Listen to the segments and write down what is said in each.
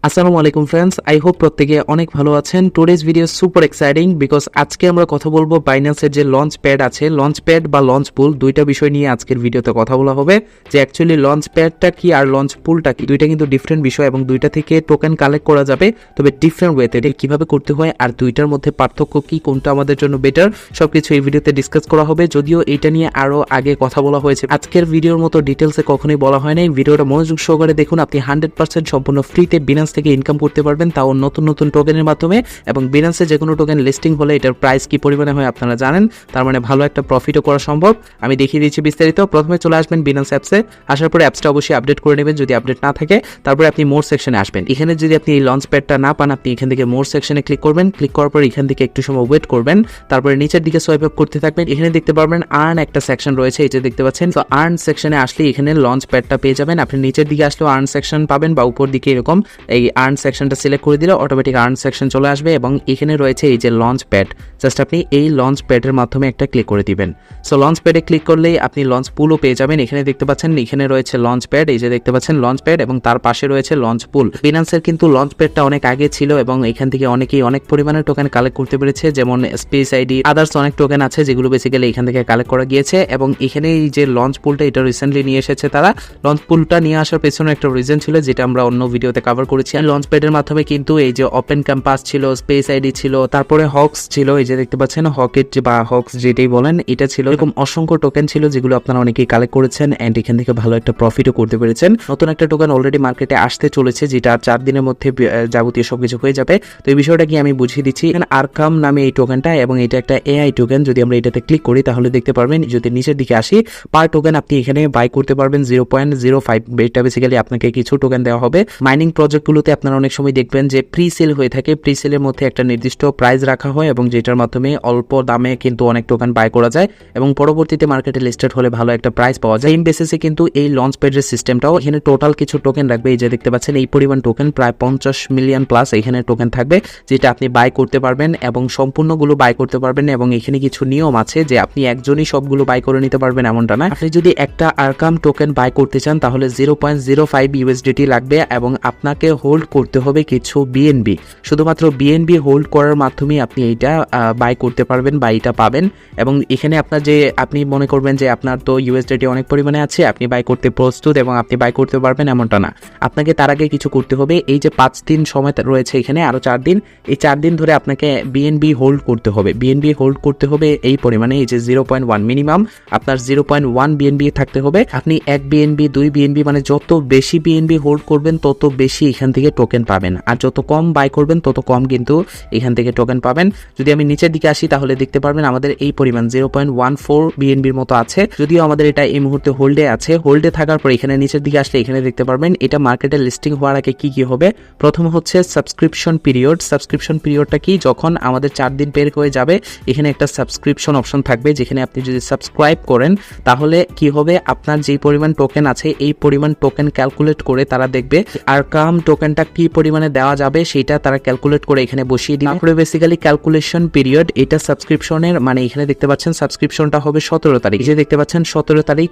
আসসালামু আলাইকুম friends, I hope প্রত্যেকে অনেক ভালো আছেন। Today's video super exciting because আজকে আমরা কথা বলবো বাইন্যান্সের যে লঞ্চ প্যাড আছে, লঞ্চ প্যাড বা লঞ্চ পুল, দুইটা বিষয় নিয়ে আজকের ভিডিওতে কথা বলা হবে। যে অ্যাকচুয়ালি লঞ্চ প্যাডটা কি আর লঞ্চ পুলটা কি, দুইটা কিন্তু ডিফারেন্ট বিষয় এবং দুইটা থেকে টোকেন কালেক্ট করা যাবে, তবে ডিফারেন্ট ওয়েতে। এটা কিভাবে করতে হয় আর দুইটার মধ্যে পার্থক্য কি, কোনটা আমাদের জন্য বেটার, সবকিছু এই ভিডিওতে ডিসকাস করা হবে। যদিও এটা নিয়ে আরো আগে কথা বলা হয়েছে, আজকের ভিডিওর মতো ডিটেলসে কখনোই বলা হয় নাই। ভিডিওটা মনোযোগ সহকারে দেখুন, আপনি 100% সম্পূর্ণ ফ্রিতে বিনান্স থেকে ইনকাম করতে পারবেন, তাও নতুন নতুন টোকেনের মাধ্যমে। এবং বিনান্সে যে কোনো টোকেন লিস্টিং হলে এটার প্রাইস কি পরিমাণে হয় আপনারা জানেন, তার মানে ভালো একটা প্রফিটও করা সম্ভব। আমি দেখিয়ে দিচ্ছি বিস্তারিত। প্রথমে চলে আসবেন বিনান্স অ্যাপসে, আসার পরে অ্যাপসটা অবশ্যই আপডেট করে নেবেন যদি আপডেট না থাকে। তারপরে আপনি মোর সেকশনে আসবেন। এখানে যদি আপনি এই লঞ্চ প্যাডটা না পান, আপনি এখান থেকে মোর সেকশনে ক্লিক করবেন। ক্লিক করার পর এখান থেকে একটু সময় ওয়েট করবেন, তারপরে নিচের দিকে সোয়াইপ আপ করতে থাকবেন। এখানে দেখতে পারবেন আর্ন একটা সেকশন রয়েছে, এই যে দেখতে পাচ্ছেন। তো আর্ন সেকশনে আসলে এখানে লঞ্চ প্যাডটা পেয়ে যাবেন। আপনি নিচের দিকে আসলেও আর্ন সেকশন পাবেন বা উপর দিকে এরকম এই আর্ন সেকশনটা সিলেক্ট করে দিলে অটোমেটিক আর্ন সেকশন চলে আসবে এবং এখানে রয়েছে এই যে লঞ্চ প্যাড। জাস্ট আপনি এই লঞ্চ প্যাডের মাধ্যমে একটা ক্লিক করে দিবেন। সো লঞ্চ প্যাডে ক্লিক করলেই আপনি লঞ্চ পুলও পেয়ে যাবেন। এখানে দেখতে পাচ্ছেন এখানে রয়েছে লঞ্চ প্যাড, এই যে দেখতে পাচ্ছেন লঞ্চ প্যাড, এবং তার পাশে রয়েছে লঞ্চ পুল। বিনান্সের কিন্তু লঞ্চ প্যাডটা অনেক আগে ছিল এবং এখান থেকে অনেকেই অনেক পরিমাণে টোকেন কালেক্ট করতে পেরেছে, যেমন স্পেস আইডি, আদার্স অনেক টোকেন আছে যেগুলো বেসিক্যালি এখান থেকে কালেক্ট করা গিয়েছে। এবং এখানে এই যে লঞ্চ পুলটা, এটা রিসেন্টলি নিয়ে এসেছে তারা। লঞ্চ পুলটা নিয়ে আসার পেছনে একটা রিজন ছিল যেটা আমরা অন্য ভিডিওতে কভার করেছি। লঞ্চ প্যাডের মাধ্যমে কিন্তু এই যে ওপেন ক্যাম্পাস ছিল, স্পেস আইডি ছিল, তারপরে হক্স ছিল, এই যে দেখতে পাচ্ছেন হকেট বা হক্স যেটাই বলেন, এটা ছিল। এরকম অসংখ্য টোকেন ছিল যেগুলো আপনারা অনেকেই কালেক্ট করেছেন এন্ড এখান থেকে ভালো একটা প্রফিটও করতে পেরেছেন। নতুন একটা টোকেন অলরেডি মার্কেটে আসতে চলেছে, যেটা 4 দিনের মধ্যে যাবতীয় সবকিছু হয়ে যাবে। তো এই বিষয়টা কি আমি বুঝিয়ে দিচ্ছি। এখানে আরকাম নামে এই টোকেনটা, এবং এটা একটা এআই টোকেন। যদি আমরা এটাতে ক্লিক করি তাহলে দেখতে পারবেন, যদি নিচের দিকে আসি, পার টোকেন আপনি এখানে বাই করতে পারবেন 0.05। এটা বেসিক্যালি আপনাকে কিছু টোকেন দেওয়া হবে। মাইনিং প্রজেক্টগুলোতে আপনারা অনেক সময় দেখবেন যে প্রি সেল হয়ে থাকে, প্রি সেলের মধ্যে একটা নির্দিষ্ট প্রাইস রাখা হয় এবং যেটার মাধ্যমে অল্প দামে কিন্তু অনেক টোকেন বাই করা যায় এবং পরবর্তীতে মার্কেটে লিস্টেড হলে ভালো একটা প্রাইস পাওয়া যায়। সেম বেসিসে কিন্তু এই লঞ্চ প্যাডের সিস্টেমটাও। এখানে টোটাল কিছু টোকেন রাখবে, এই যে দেখতে পাচ্ছেন এই পরিমাণ টোকেন, প্রায় 50 মিলিয়ন প্লাস এখানে টোকেন থাকবে, যেটা আপনি বাই করতে পারবেন এবং সম্পূর্ণগুলো বাই করতে পারবেন। এবং এখানে কিছু নিয়ম আছে যে আপনি একজনই সবগুলো বাই করে নিতে পারবেন এমনটা না। আপনি যদি একটা আরকাম টোকেন বাই করতে চান তাহলে 0.05 ইউএসডিটি লাগবে এবং আপনাকে হোল্ড করতে হবে কিছু বিএনবি। শুধুমাত্র বিএনবি হোল্ড করার মাধ্যমে আপনি এইটা বাই করতে পারবেন বা এটা পাবেন। এবং এখানে আপনার যে আপনি মনে করবেন যে আপনার তো ইউএসডিটি অনেক পরিমাণে আছে, আপনি বাই করতে প্রস্তুত এবং আপনি বাই করতে পারবেন এমনটা না। আপনাকে তার আগে কিছু করতে হবে। এই যে 5 দিন সময় রয়েছে এখানে, আরো 4 দিন, এই 4 দিন ধরে আপনাকে বিএনবি হোল্ড করতে হবে। বিএনবি হোল্ড করতে হবে এই পরিমাণে, এই যে 0.1 মিনিমাম আপনার 0.1 বিএনবি থাকতে হবে। আপনি 1 বিএনবি 2 বিএনবি মানে যত বেশি বিএনবি হোল্ড করবেন তত বেশি এখান থেকে টোকেন পাবেন, আর যত কম বাই করবেন তত কম কিন্তু এখান থেকে টোকেন পাবেন। যদি আমি নিচের দিকে আসি তাহলে দেখতে পারবেন আমাদের এই পরিমাণ 0.14 বিএনবির মতো আছে, যদিও আমাদের এটা এই মুহূর্তে হোল্ডে আছে। হোল্ডে থাকার পর এখানে নিচের দিকে আসলে এখানে দেখতে পারবেন এটা মার্কেটে লিস্টিং হওয়ার আগে কি কি হবে। প্রথম হচ্ছে সাবস্ক্রিপশন পিরিয়ড। সাবস্ক্রিপশন পিরিয়ডটা কি, যখন আমাদের 4 দিন পের হয়ে যাবে এখানে একটা সাবস্ক্রিপশন অপশন থাকবে, যেখানে আপনি যদি সাবস্ক্রাইব করেন তাহলে কি হবে, আপনার যেই পরিমাণ টোকেন আছে এই পরিমাণ টোকেন ক্যালকুলেট করে তারা দেখবে আরকাম টোকেনটা কি পরিমাণে দেওয়া যাবে সেটা তারা ক্যালকুলেট করে এখানে বসিয়ে দিবে। তারপরে বেসিক্যালি ক্যালকুলেশন পিরিয়ড, এটা সাবস্ক্রিপশনের মানে এখানে দেখতে পাচ্ছেন সাবস্ক্রিপশনটা হবে 17 তারিখ, যে দেখতে পাচ্ছেন 17 তারিখ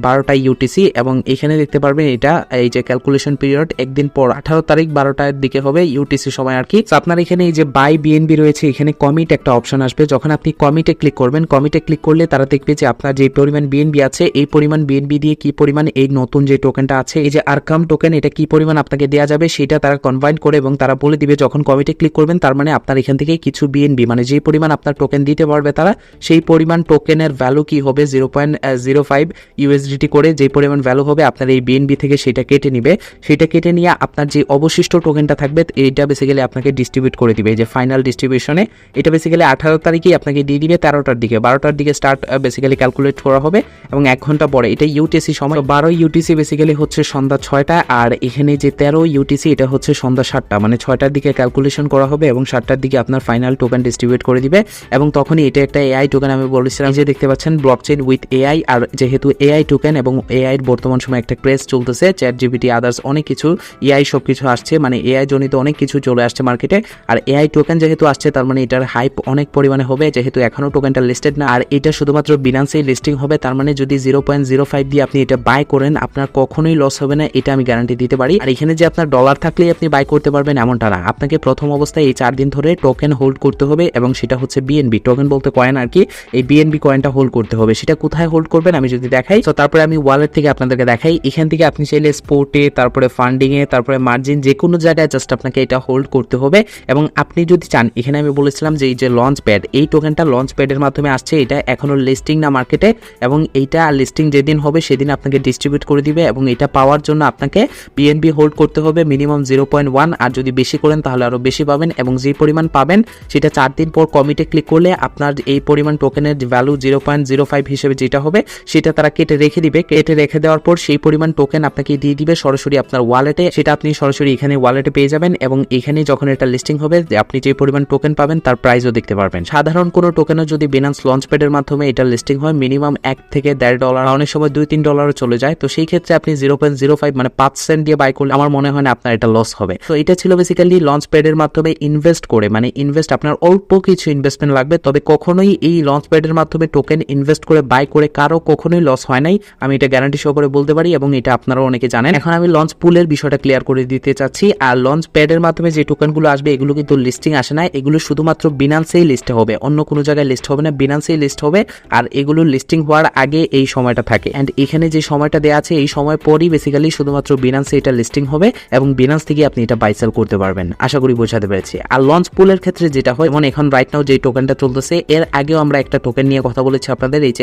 12টা ইউটিসি। এবং এখানে দেখতে পারবেন এটা এই যে ক্যালকুলেশন পিরিয়ড একদিন পর 18 তারিখ 12টার দিকে হবে ইউটিসি সময় আর কি। আপনার এখানে এই যে বাই বিএনবি রয়েছে, এখানে কমিট একটা অপশন আসবে। যখন আপনি কমিটে ক্লিক করবেন, কমিটে ক্লিক করলে তারা দেখবে যে আপনার যে পরিমাণ বিএনবি আছে এই পরিমাণ বিএনবি দিয়ে কি পরিমাণ এই নতুন যে টোকেনটা আছে এই যে আরকাম টোকেন, এটা কি পরিমাণ আপনাকে দেওয়া যাবে সেটা তারা কনভার্ট করে এবং তারা বলে দিবে যখন কমিটে ক্লিক করবেন। তার মানে আপনার এখান থেকে কিছু বিএনবি মানে যে পরিমাণ আপনার টোকেন দিতে পারবে তারা, সেই পরিমাণ টোকেনের ভ্যালু কি হবে 0.05 ইউএসডিটি করে যে পরিমাণ ভ্যালু হবে আপনার এই বিএনবি থেকে সেটা কেটে নিবে। সেটা কেটে নিয়ে আপনার যে অবশিষ্ট টোকেনটা থাকবে এইটা বেসিক্যালি আপনাকে ডিস্ট্রিবিউট করে দিবে। এই যে ফাইনাল ডিস্ট্রিবিউশনে এটা বেসিক্যালি 18 তারিখেই আপনাকে দিয়ে দিবে, 13টার দিকে 12টার দিকে স্টার্ট বেসিক্যালি ক্যালকুলেট করা হবে এবং 1 ঘন্টা পরে এটা ইউটিসি সময়। 12 ইউটিসি বেসিক্যালি হচ্ছে সন্ধ্যা 6টা, আর এখানে যে 13 ইউটিসি এটা হচ্ছে সন্ধ্যা 7টা, মানে 6টার দিকে ক্যালকুলেশন করা হবে এবং 7টার দিকে আপনার ফাইনাল টোকেন ডিস্ট্রিবিউট করে দিবে। এবং তখনই এটা একটা এআই টোকেন, আমি বলেছিলাম যে দেখতে পাচ্ছেন ব্লকচেইন উইথ এআই। আর যেহেতু এআই টোকেন এবং এআই এর বর্তমান সময় একটা ক্রেজ চলতেছে, চ্যাট জিপিটি আদার্স অনেক কিছু এআই সবকিছু আসছে, মানে এআই জনিত অনেক কিছু চলে আসছে মার্কেটে। আর এআই টোকেন যেহেতু আসছে তার মানে এটার হাইপ অনেক পরিমাণে হবে, যেহেতু এখনো টোকেনটা লিস্টেড না আর এটা শুধুমাত্র বিনান্সেই লিস্টিং হবে। তার মানে যদি 0.05 দিয়ে আপনি এটা বাই করেন আপনার কখনোই লস হবে না, এটা আমি গ্যারান্টি দিতে পারি। আর এখানে যে আপনার ডলার থাকলেই আপনি বাই করতে পারবেন এমনটা না, আপনাকে প্রথম অবস্থায় এই 4 দিন ধরে টোকেন হোল্ড করতে হবে এবং সেটা হচ্ছে বিএনবি টোকেন বলতে কয়েন আর কি। এই বিএনবি কয়েনটা হোল্ড করতে হবে। সেটা কোথায় হোল্ড করবেন আমি যদি দেখাই, তো তারপরে আমি ওয়ালেট থেকে আপনাদেরকে দেখাই। এখান থেকে আপনি চাইলে স্পোর্টে, তারপরে ফান্ডিং এ, তারপরে মার্জিন, যে কোনো জায়গায় জাস্ট আপনাকে এটা হোল্ড করতে হবে। এবং আপনি যদি চান, এখানে আমি বলেছিলাম যে এই যে লঞ্চ প্যাড, এই টোকেনটা লঞ্চ প্যাডের মাধ্যমে আসছে, এটা এখনো লিস্টিং না মার্কেটে, এবং এইটা লিস্টিং যেদিন হবে সেদিন আপনাকে ডিস্ট্রিবিউট করে দিবে। এবং এটা পাওয়ার জন্য আপনাকে বিএনবি হোল্ড করতে হবে মিনিমাম 0.1, আর যদি বেশি করেন তাহলে আরো বেশি পাবেন। এবং যে পরিমাণ পাবেন সেটা 4 দিন পর কমিটে ক্লিক করলে আপনার এই পরিমাণ টোকেনের ভ্যালু 0.05 হিসেবে যেটা হবে সেটা তারা কেটে রেখে দিবে। কেটে রেখে দেওয়ার পর সেই পরিমাণ টোকেন আপনাকে দিয়ে দিবে সরাসরি আপনার ওয়ালেটে। সেটা আপনি সরাসরি এখানে ওয়ালেটে পেয়ে যাবেন এবং এখানে যখন এটা লিস্টিং হবে আপনি যে পরিমাণ টোকেন পাবেন তার প্রাইসও দেখতে পারবেন। সাধারণ কোনো টোকেনও যদি বিনান্স লঞ্চপ্যাডের মাধ্যমে এটা লিস্টিং হয় মিনিমাম 1 থেকে $1.5, অনেক সময় 2-3 ডলারও চলে যায়। তো সেই ক্ষেত্রে আপনি 0.05 মানে 5 সেন্ট দিয়ে বাই করলে আমার মনে হয় না আপনার এটা লস হবে। তো এটা ছিল বেসিক্যালি লঞ্চপ্যাডের মাধ্যমে ইনভেস্ট করে, মানে ইনভেস্ট আপনার অল্প কিছু ইনভেস্টমেন্ট লাগবে, তবে কখনোই এই লঞ্চপ্যাডের মাধ্যমে টোকেন ইনভেস্ট করে বাই করে কারো কখনোই লস হয় নাই, আমি এটা গ্যারান্টি সহকারে বলতে পারি এবং এটা আপনারাও অনেকে জানেন। এখন আমি লঞ্চ পুলের বিষয়টা ক্লিয়ার করে দিতে চাচ্ছি। আর লঞ্চ প্যাডের মাধ্যমে যে টোকেনগুলো আসবে এগুলো কিন্তু লিস্টিং আসে না, এগুলো শুধুমাত্র বিনান্সেই লিস্ট হবে, অন্য কোনো জায়গায় লিস্ট হবে না, বিনান্সেই লিস্ট হবে। আর এগুলো লিস্টিং হওয়ার আগে এই সময়টা থাকে, এন্ড এখানে যে সময়টা দেওয়া আছে এই সময় পরই বেসিক্যালি শুধুমাত্র বিনান্সে এটা লিস্টিং হবে এবং বিনান্স থেকে আপনি এটা বাই সেল করতে পারবেন। আশা করি বোঝাতে পেরেছি। আর লঞ্চ পুলের ক্ষেত্রে যেটা হয়, যেমন এখন রাইট নাও যে টোকেনটা চলতেছে, এর আগেও আমরা একটা টোকেন নিয়ে কথা বলেছি আপনাদের, এই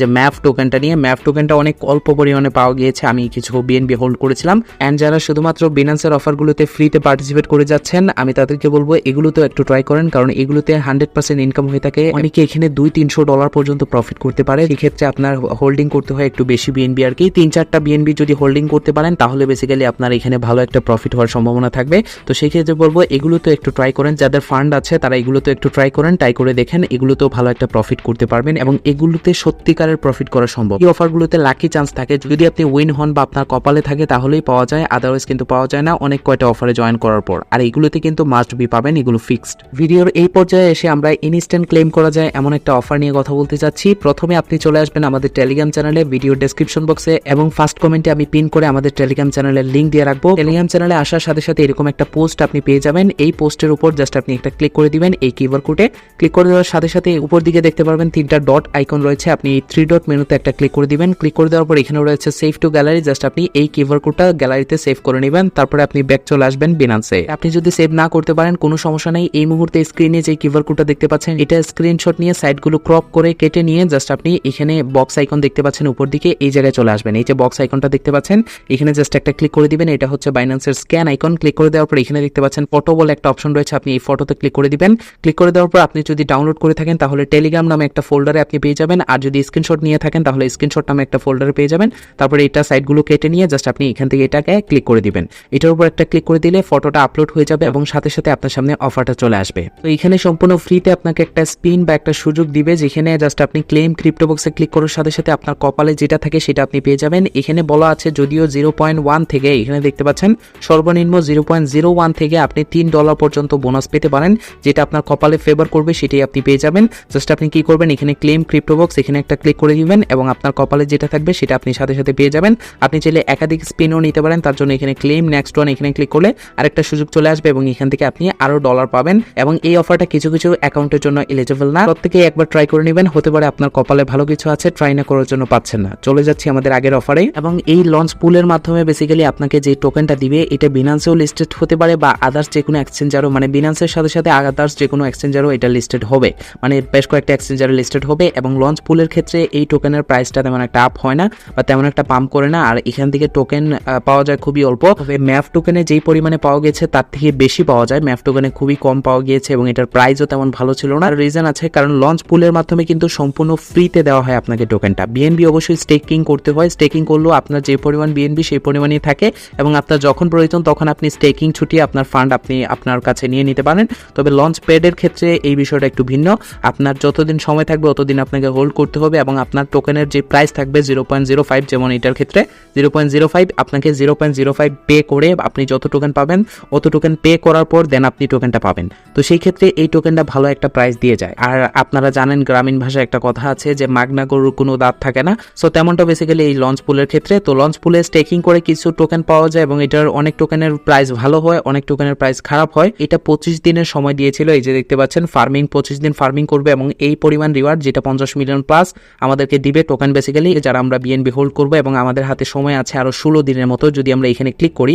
যে ম্যাপ টোকেনটা নিয়ে। ম্যাপ টোকেনটা অনেক অল্প পরিমাণে পাওয়া গিয়েছে, আমি কিছু বিএনবি হোল্ড করেছিলাম। এন্ড যারা শুধুমাত্র বিনান্সের অফারগুলোতে ফ্রিতে পার্টিসিপেট করে যাচ্ছেন আমি তাদেরকে বলবো এগুলোতেও একটু ট্রাই করেন, কারণ এগুলোতে 100% ইনকাম হয়ে থাকে। অনেকে এখানে $200-300 পর্যন্ত প্রফিট করতে পারে। সেক্ষেত্রে আপনার হোল্ডিং করতে হয় একটু বেশি বিএনবি আর কি, 3-4টা বিএনবি যদি হোল্ডিং করতে পারেন তাহলে বেসিক্যালি আপনার এখানে ভালো একটা প্রফিট হওয়ার সম্ভাবনা থাকবে। তো সেই ক্ষেত্রে বলবো এগুলোতে একটু ট্রাই করেন, যাদের ফান্ড আছে তারা এগুলোতে একটু ট্রাই করেন, ট্রাই করে দেখেন, এগুলোতেও ভালো একটা প্রফিট করতে পারবেন এবং এগুলোতে সত্যিকারের প্রফিট করা সম্ভব। এই অফারগুলোতে লাকি চান্স থাকে, যদি আপনি উইন হন বা আপনার কপালে থাকে তাহলেই পাওয়া যায়, আদারওয়াইজ কিন্তু পাওয়া যায় না অনেক কয়টা অফারে জয়েন করার পর। আর এগুলোতে কিন্তু মাস্ট বি পাবেন, এগুলো ফিক্সড। ভিডিওর এই পর্যায়ে এসে আমরা ইনস্ট্যান্ট ক্লেম করা যায় এমন একটা অফার নিয়ে কথা বলতে চাচ্ছি। প্রথমে আপনি চলে আসবেন আমাদের টেলিগ্রাম চ্যানেলে, ভিডিও ডেসক্রিপশন বক্সে এবং ফার্স্ট কমেন্টে আমি পিন করে আমাদের টেলিগ্রাম চ্যানেলের লিংক দিয়ে রাখবো। টেলিগ্রাম চ্যানেলে আসার সাথে সাথে এরকম একটা পোস্ট আপনি পেয়ে যাবেন। এই পোস্টের উপর জাস্ট আপনি একটা ক্লিক করে দিবেন, এই কিউআর কোডে ক্লিক করে দেওয়ার সাথে সাথে উপর দিকে দেখতে পারবেন 3টা ডট আইকন রয়েছে, আপনি 3 ডট মেনুতে একটা ক্লিক করে দিবেন। ক্লিক করে দেওয়ার পর এখানে রয়েছে সেভ টু গ্যালারি, জাস্ট আপনি এই কিউআর কোডটা গ্যালারিতে সেভ করে নেবেন, তারপরে আপনি ব্যাক চলে আসবেন বিনান্সে। আপনি যদি সেভ না করতে পারেন কোনো সমস্যা নেই, এই মুহূর্তে স্ক্রিনে যে কিউআর কোডটা দেখতে পাচ্ছেন এটা স্ক্রিনশট নিয়ে সাইডগুলো ক্রপ করে কেটে নিয়ে জাস্ট আপনি এখানে বক্স আইকন দেখতে পাচ্ছেন উপর দিকে, এই জায়গায় চলে আসবেন। এই যে বক্স আইকনটা দেখতে পাচ্ছেন এখানে জাস্ট একটা ক্লিক করে দিবেন, এটা হচ্ছে বাইন্যান্সের স্ক্যান আইকন। ক্লিক করে দেওয়ার পর এখানে দেখতে পাচ্ছেন ফটো বলে একটা অপশন রয়েছে, আপনি এই ফটোতে ক্লিক করে দিবেন। ক্লিক করে দেওয়ার পর আপনি যদি ডাউনলোড করে থাকেন তাহলে টেলিগ্রাম নামে একটা ফোল্ডারে আপনি পেয়ে যাবেন, আর যদি স্ক্রিনশট নিয়ে থাকেন তাহলে স্ক্রিনশট নামে একটা ফোল্ডারে পেয়ে যাবেন। তারপরে এটা সাইডগুলো কেটে নিয়ে জাস্ট আপনি এখান থেকে এটাকে ক্লিক করে দিবেন। এটার উপর একটা ক্লিক করে দিলে ফটোটা আপলোড হয়ে যাবে এবং সাথে সাথে আপনার সামনে অফারটা চলে আসবে। তো এখানে সম্পূর্ণ ফ্রিতে আপনাকে একটা স্পিন বা একটা সুযোগ দিবে, যেখানে জাস্ট আপনি ক্লেম ক্রিপ্টো বক্সে ক্লিক করার সাথে সাথে আপনার কপালে যেটা থাকে সেটা আপনি পেয়ে যাবেন। এখানে বলা আছে যদিও 0.1 থেকে, এখানে দেখতে পাচ্ছেন সর্বনিম্ন 0.01 থেকে আপনি $3 পর্যন্ত বোনাস পেতে পারেন, যেটা আপনার কপালে ফেভার করবে সেটাই আপনি পেয়ে যাবেন। জাস্ট আপনি কি করবেন, এখানে ক্লেম ক্রিপ্টো বক্স এখানে একটা ক্লিক করে দিবেন এবং আপনার কপালে যেটা থাকবে সেটা আপনি সাথে সাথে পেয়ে যাবেন। আপনি চাইলে একাধিক স্পিনও নিতে পারেন, তার জন্য এখানে ক্লেম নেক্সট ওয়ান এখানে ক্লিক করলে আরেকটা সুযোগ চলে আসবে এবং এখান থেকে আপনি আরো ডলার পাবেন। এবং এই অফারটা কিছু কিছু অ্যাকাউন্টের জন্য এলিজিবল না, প্রত্যেকেই একবার ট্রাই করে নেবেন, হতে পারে আপনার কপালে ভালো কিছু আছে, ট্রাই না করার জন্য পাচ্ছেন না। চলে যাচ্ছি আমাদের আগের অফারে। এবং এই লঞ্চ পুলের মাধ্যমে বেসিক্যালি আপনাকে যে টোকেনটা দিবে এটা বিনান্সেও লিস্টেড হতে পারে বা আদার্স যে কোনো এক্সচেঞ্জারও, মানে বিনান্সের সাথে সাথে আদার্স যে কোনো এক্সচেঞ্জারও এটা লিস্টেড হবে, মানে বেশ কয়েকটা এক্সচেঞ্জারে লিস্টেড হবে। এবং লঞ্চ পুলের ক্ষেত্রে এই টোকেনের প্রাইসটা তেমন একটা আপ হয় না বা তেমন একটা পাম্প করে না, আর এখান থেকে টোকেন পাওয়া যায় খুবই অল্প। তবে ম্যাপ টোকেনে যেই পরিমাণে পাওয়া গেছে তার থেকে বেশি পাওয়া যায়, ম্যাপ টোকেনে খুবই কম পাওয়া গিয়েছে এবং এটার প্রাইসও তেমন ভালো ছিল না। রিজন আছে, কারণ লঞ্চ পুলের মাধ্যমে কিন্তু সম্পূর্ণ ফ্রিতে দেওয়া হয় আপনাকে টোকেনটা। বিএনবি অবশ্যই স্টেকিং করতে হয়, স্টেকিং করলেও আপনার যে পরিমাণ বিএনবি সেই পরিমাণই থাকে এবং আপনার যখন প্রয়োজন তখন আপনি স্টেকিং ছুটিয়ে আপনার ফান্ড আপনি আপনার কাছে নিয়ে নিতে পারেন। তবে লঞ্চ প্যাডের ক্ষেত্রে এই বিষয়টা একটু ভিন্ন, আপনার যতদিন সময় থাকবে ততদিন আপনাকে হোল্ড করতে হবে এবং আপনার টোকেনের যে প্রাইস থাকবে 0.05, যেমন এটার ক্ষেত্রে 0.05, আপনাকে 0.05 পে করে আপনি যত টোকেন পাবেন অত টোকেন পে করার পর দেন আপনি টোকেনটা পাবেন। তো সেই ক্ষেত্রে এই টোকেনটা ভালো একটা প্রাইস দিয়ে যায়। আর আপনারা জানেন গ্রামীণ ভাষায় একটা কথা আছে যে মাগনা গরুর কোনো দাঁত থাকে না, সো তেমনটা বেসিক্যালি এই লঞ্চ পুলের ক্ষেত্রে। তো লঞ্চ পুলে স্টেকিং করে কিছু টোকেন পাওয়া যায় এবং এটার অনেক অনেক টোকেনের প্রাইস ভালো হয়, অনেক টোকেনের প্রাইস খারাপ হয়। এটা 25 দিনের সময় দিয়েছিল, এই যে দেখতে পাচ্ছেন ফার্মিং 25 দিন ফার্মিং করবে এবং এই পরিমাণ রিওয়ার্ড যেটা 50 মিলিয়ন প্লাস আমাদেরকে দিবে টোকেন বেসিক্যালি, যারা আমরা বিএনবি হোল্ড করবো এবং আমাদের হাতে সময় আছে আরো 16 দিনের মতো। যদি আমরা এখানে ক্লিক করি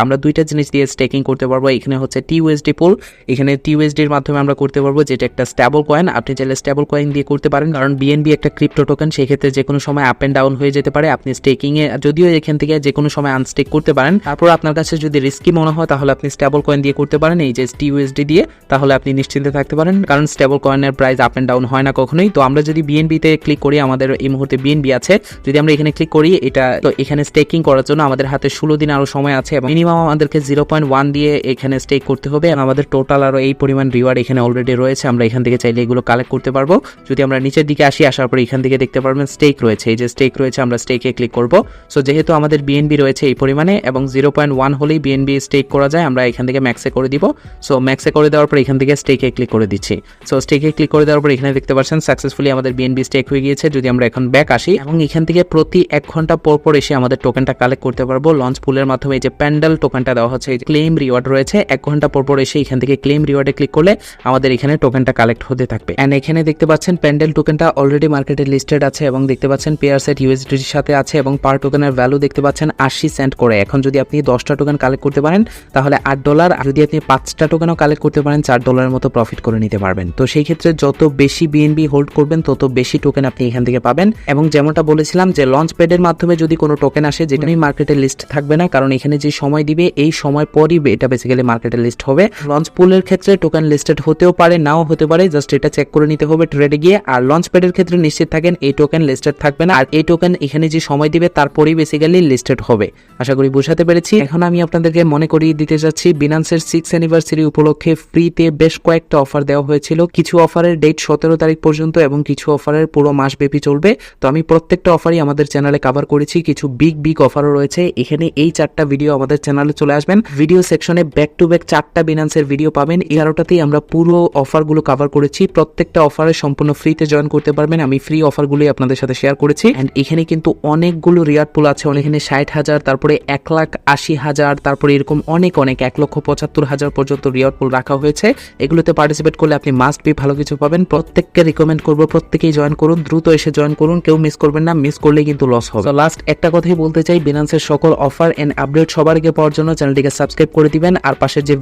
আমরা দুইটা জিনিস দিয়ে স্টেকিং করতে পারবো। এখানে হচ্ছে টিউএসডি পুল, এখানে টিউএসডির মাধ্যমে আমরা করতে পারবো, যেটা একটা স্টেবল কয়েন। আপনি চাইলে স্টেবল কয়েন দিয়ে করতে পারেন, কারণ বিএনবি একটা ক্রিপ্টো টোকেন, সেই ক্ষেত্রে যে কোনো সময় আপ এন্ড ডাউন হয়ে যেতে পারে। আপনি স্টেকিং এ যদিও এখান থেকে যে কোনো সময় আনস্টেক করতে পারেন, তারপর আপনার কাছে যদি রিস্কি মনে হয় তাহলে আপনি স্টেবল কয়েন দিয়ে করতে পারেন, এই যে টিউএসডি দিয়ে, তাহলে আপনি নিশ্চিন্তে থাকতে পারেন, কারণ স্টেবল কয়েনের প্রাইস আপ এন্ড ডাউন হয় না কখনোই। তো আমরা যদি বিএনবি তে ক্লিক করি, আমাদের এই মুহূর্তে বিএনবি আছে, যদি আমরা এখানে ক্লিক করি, এটা তো এখানে স্টেকিং করার জন্য আমাদের হাতে 16 দিন আরো সময় আছে এবং মিনিমাম আমাদেরকে 0.1 দিয়ে এখানে স্টেক করতে হবে। এবং আমাদের টোটাল আরো এই পরিমাণ রিওয়ার্ড এখানে অলরেডি রয়েছে, আমরা এখান থেকে চাইলে এগুলো কালেক্ট করতে পারবো। যদি আমরা নিচের দিকে আসি, আসার পর এখান থেকে দেখতে পারবেন স্টেক রয়েছে, এই যে স্টেক রয়েছে, আমরা স্টেকে ক্লিক করব। সো যেহেতু আমাদের বিএনবি রয়েছে এই পরিমাণে এবং 0.1 হলেই বিএনবি স্টেক করা যায়, আমরা এখান থেকে ম্যাক্সে করে দিব। সো ম্যাক্সে করে দেওয়ার পর এখান থেকে স্টেকে ক্লিক করে দিচ্ছি। সো স্টেকে ক্লিক করে দেওয়ার পর এখানে দেখতে পাচ্ছেন সাকসেসফুলি আমাদের বিএনবি স্টেক হয়ে গিয়েছে। যদি আমরা এখন ব্যাক আসি এবং এখান থেকে প্রতি 1 ঘন্টা পর পর এসে আমাদের টোকেনটা কালেক্ট করতে পারবো লঞ্চ পুলের মাধ্যমে। এই যে প্যান্ডেল টোকেনটা দেওয়া হচ্ছে, এই যে ক্লেম রিওয়ার্ড রয়েছে, 1 ঘন্টা পর পর এসে এখান থেকে ক্লেম রিওয়ার্ডে ক্লিক করলে আমাদের এখানে টোকেনটা কালেক্ট হতে থাকবে। এন্ড এখানে দেখতে পাচ্ছেন প্যান্ডেল টোকেনটা অলরেডি মার্কেটে লিস্টেড আছে এবং দেখতে পাচ্ছেন পেয়ার সেট ইউএসডিটির সাথে আছে এবং পার টোকেনের ভ্যালু দেখতে পাচ্ছেন 80 সেন্ট করে। এখন যদি আপনি 10টা টোকেন কালেক্ট করতে পারেন তাহলে $8, আর যদি আপনি 5টা টোকেনও কালেক্ট করতে পারেন $4 মতো প্রফিট করে নিতে পারবেন। তো সেই ক্ষেত্রে যত বেশি বিএনবি হোল্ড করবেন তত বেশি টোকেন আপনি এখান থেকে পাবেন। এবং যেমনটা বলেছিলাম যে লঞ্চ প্যাডের মাধ্যমে যদি কোনো টোকেন আসে যেটা মার্কেটে লিস্ট থাকবে না, কারণ এখানে যে সময় দিবে এই সময় পরই এটা বেসিক্যালি মার্কেটে লিস্ট হবে। লঞ্চ পুলের ক্ষেত্রে টোকেন লিস্টেড হতেও পারে, নাও হতে পারে, জাস্ট এটা চেক করে নিতে হবে ট্রেডে গিয়ে। আর লঞ্চ প্যাডের ক্ষেত্রে নিশ্চিত থাকেন এই টোকেন লিস্টেড থাকবে না, আর এই টোকেন এখানে যে সময় দিবে তারপরেই বেসিক্যালি লিস্টেড হবে। আশা করি বুঝাতে পেরেছি। এখন আমি আপনাদেরকে মনে করিয়ে দিতে যাচ্ছি বিনান্সের 6th অ্যানিভার্সারি উপলক্ষে ফ্রিতে বেশ কয়েকটা অফার দেওয়া হয়েছিল। কিছু অফারের ডেট 17 তারিখ পর্যন্ত এবং কিছু অফারের পুরো মাস ব্যাপী চলবে। তো আমি প্রত্যেকটা অফারই আমাদের চ্যানেলে কভার করেছি, কিছু বিগ অফারও রয়েছে। এখানে এই 4টা ভিডিও আমাদের চ্যানেলে চলে আসবেন, ভিডিও সেকশনে ব্যাক টু ব্যাক 4টা বিনান্সের ভিডিও পাবেন। 11টাতেই আমরা পুরো অফারগুলো কভার করেছি। প্রত্যেকটা অফারে সম্পূর্ণ ফ্রিতে জয়েন করতে পারবেন, আমি ফ্রি অফারগুলোই আপনাদের সাথে শেয়ার করেছি। এন্ড এখানে কিন্তু অনেকগুলো রিওয়ার্ড পুল আছে, এখানে 60,000, তারপরে 1,80,000, তারপরে এরকম অনেক 1,75,000 পর্যন্ত রিওয়ার্ড পুল রাখা হয়েছে। এগুলোতে পার্টিসিপেট করলে আপনি মাস্ট বি ভালো কিছু পাবেন। প্রত্যেককে রিকমেন্ড করবো প্রত্যেকেই জয়েন করুন, দ্রুত এসে জয়েন করুন, কেউ মিস করবেন না, মিস করলে কিন্তু লস হবে। লাস্ট একটা কথাই বলতে চাই, বিনান্সের সকল অফার এন্ড আপডেট সবার আগে পাওয়ার জন্য চ্যানেলটিকে সাবস্ক্রাইব করে দিবেন, আর পাশের যে